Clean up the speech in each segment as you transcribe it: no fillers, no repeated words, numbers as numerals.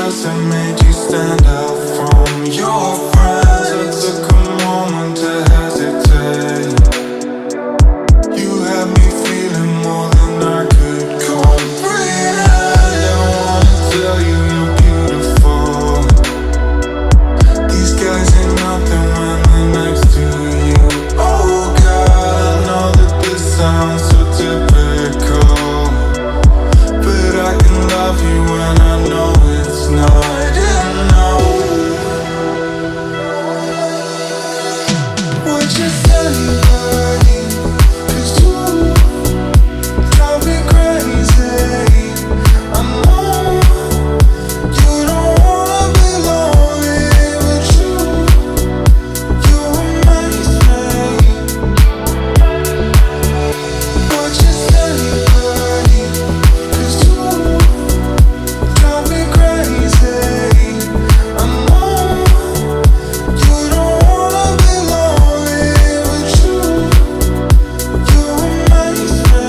else that made you stand out from your friends? I took a moment to hesitate. You had me feeling more than I could comprehend. I wanna tell you you're beautiful. These guys ain't nothing when they're next to you. Oh God, I know that this sounds so typical, but I can love you when I know it's not enough. Would you say, buddy? 'Cause you drive me crazy. I know you don't wanna be lonely, but you amaze me. Would you say, buddy? 'Cause you drive me crazy. I know you don't wanna be lonely, but you amaze me.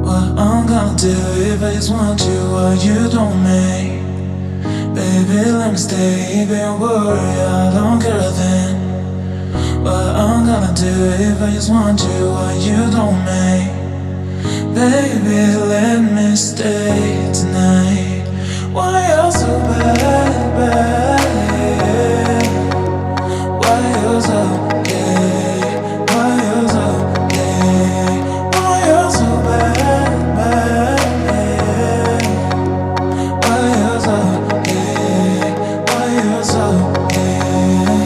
What I'm gonna do if I just want you, what you don't make. Baby, let me stay, don't worry, I don't care then. What I'm gonna do if I just want you, what you don't make. Baby, let me stay tonight. Why you so bad, bad? Why you so gay? Why you so gay? Why you so bad, bad? Why you so gay? Why you so gay?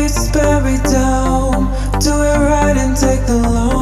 spare me down. Do it right and take the long